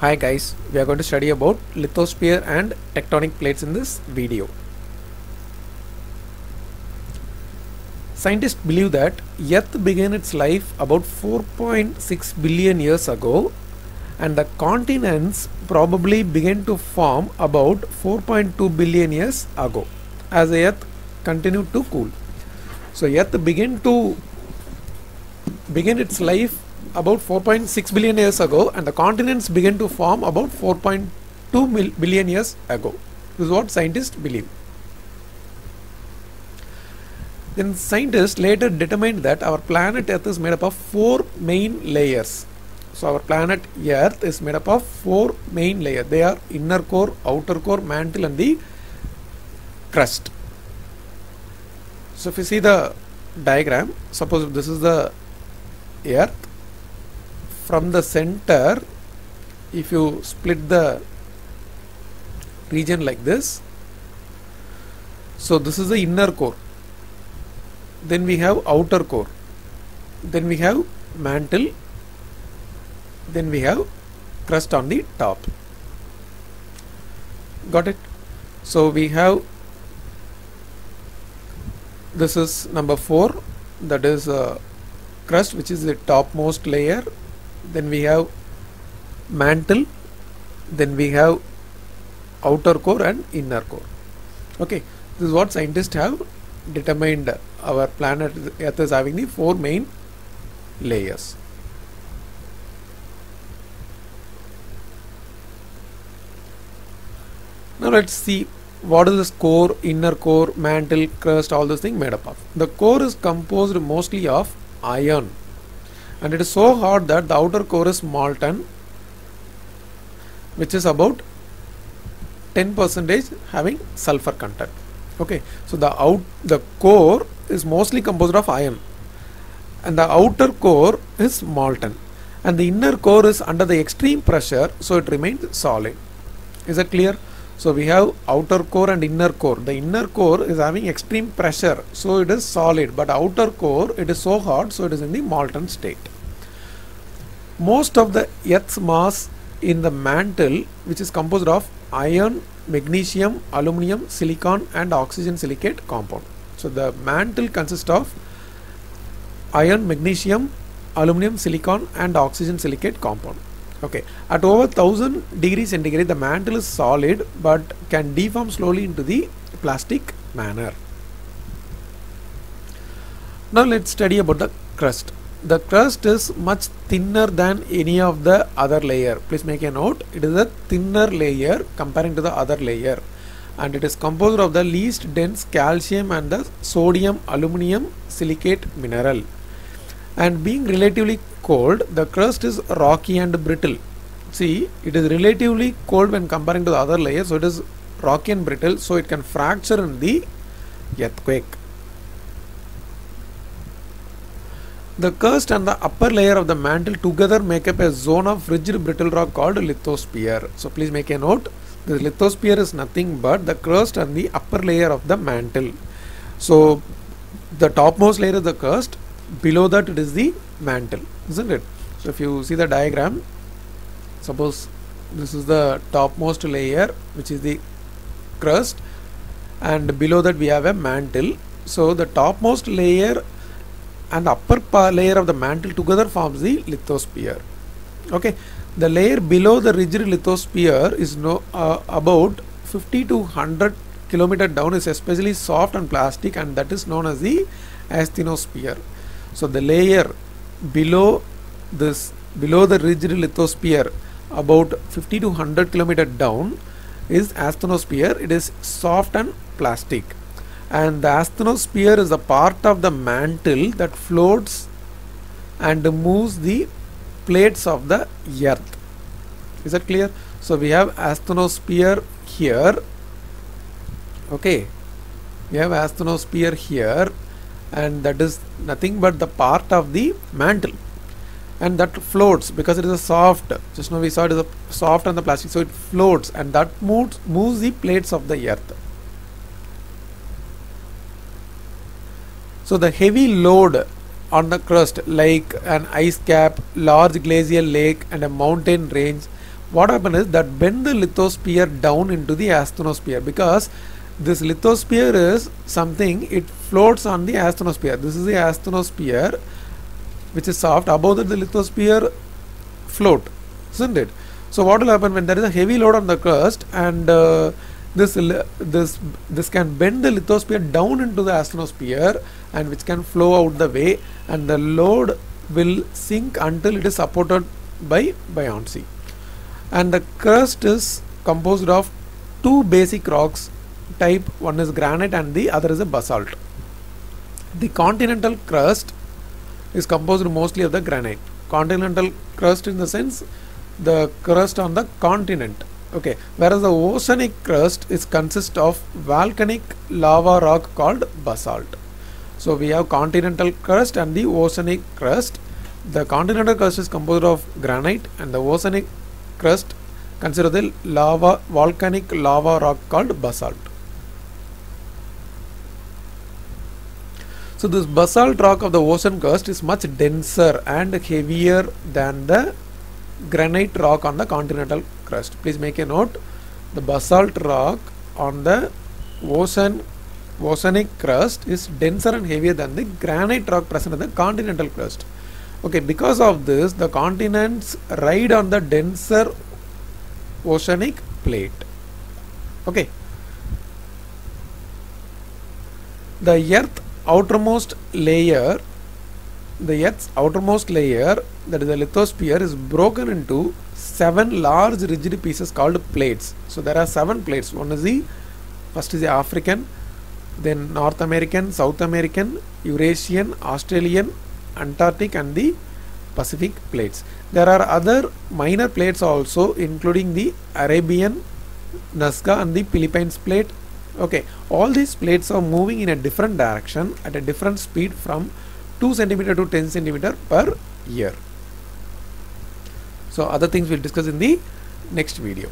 Hi guys, we are going to study about lithosphere and tectonic plates in this video. Scientists believe that Earth began its life about 4.6 billion years ago, and the continents probably began to form about 4.2 billion years ago as the Earth continued to cool. So Earth began its life about 4.6 billion years ago, and the continents began to form about 4.2 billion years ago. This is what scientists believe. Then scientists later determined that our planet Earth is made up of 4 main layers. So our planet Earth is made up of 4 main layers. They are inner core, outer core, mantle and the crust. So if you see the diagram, suppose this is the Earth. From the center, if you split the region like this, so this is the inner core, then we have outer core, then we have mantle, then we have crust on the top. Got it? So we have, this is number 4, that is crust, which is the topmost layer. Then we have mantle, then we have outer core and inner core. Okay, this is what scientists have determined. Our planet Earth is having the 4 main layers. Now let's see what is this core, inner core, mantle, crust, all those things made up of. The core is composed mostly of iron, and it is so hot that the outer core is molten, which is about 10% having sulfur content. Okay, so the core is mostly composed of iron, and the outer core is molten, and the inner core is under the extreme pressure, so it remains solid. Is that clear? So we have outer core and inner core. The inner core is having extreme pressure, so it is solid, but outer core, it is so hot, so it is in the molten state. Most of the Earth's mass in the mantle, which is composed of iron, magnesium, aluminum, silicon and oxygen silicate compound. So the mantle consists of iron, magnesium, aluminum, silicon and oxygen silicate compound. Okay, at over 1000 degrees centigrade, the mantle is solid but can deform slowly into the plastic manner. Now let's study about the crust. The crust is much thinner than any of the other layer. Please make a note, it is a thinner layer comparing to the other layer, and it is composed of the least dense calcium and the sodium aluminum silicate mineral. And being relatively cold, the crust is rocky and brittle. See, it is relatively cold when comparing to the other layer, so it is rocky and brittle, so it can fracture in the earthquake. The crust and the upper layer of the mantle together make up a zone of rigid brittle rock called lithosphere. So please make a note, the lithosphere is nothing but the crust and the upper layer of the mantle. So the topmost layer is the crust, below that it is the mantle, isn't it? So if you see the diagram, suppose this is the topmost layer, which is the crust, and below that we have a mantle. So the topmost layer and upper layer of the mantle together forms the lithosphere. Okay, the layer below the rigid lithosphere is about 50 to 100 km down, is especially soft and plastic, and that is known as the asthenosphere. So the layer below the rigid lithosphere, about 50 to 100 km down, is asthenosphere. It is soft and plastic, and the asthenosphere is a part of the mantle that floats and moves the plates of the earth. Is that clear? So we have asthenosphere here. Okay, we have asthenosphere here, and that is nothing but the part of the mantle, and that floats because it is a soft, just now we saw it is a soft and the plastic, so it floats, and that moves the plates of the earth. So the heavy load on the crust, like an ice cap, large glacial lake and a mountain range, what happens is that bend the lithosphere down into the asthenosphere, because this lithosphere is something, it floats on the asthenosphere. This is the asthenosphere which is soft. Above that the lithosphere float, isn't it? So what will happen when there is a heavy load on the crust, and this can bend the lithosphere down into the asthenosphere, and which can flow out the way, and the load will sink until it is supported by buoyancy. And the crust is composed of two basic rocks type, one is granite and the other is a basalt. The continental crust is composed mostly of the granite. Continental crust in the sense the crust on the continent, okay, whereas the oceanic crust is consist of volcanic lava rock called basalt. So we have continental crust and the oceanic crust. The continental crust is composed of granite, and the oceanic crust consider the volcanic lava rock called basalt. So this basalt rock of the ocean crust is much denser and heavier than the granite rock on the continental crust. Please make a note, the basalt rock on the oceanic crust is denser and heavier than the granite rock present in the continental crust. Okay, because of this the continents ride on the denser oceanic plate. Okay, the Earth's outermost layer, that is the lithosphere, is broken into 7 large rigid pieces called plates. So there are 7 plates. One is first is the African, then North American, South American, Eurasian, Australian, Antarctic and the Pacific plates. There are other minor plates also, including the Arabian, Nazca and the Philippines plate. Okay, all these plates are moving in a different direction at a different speed from 2 cm to 10 cm per year. So other things we'll discuss in the next video.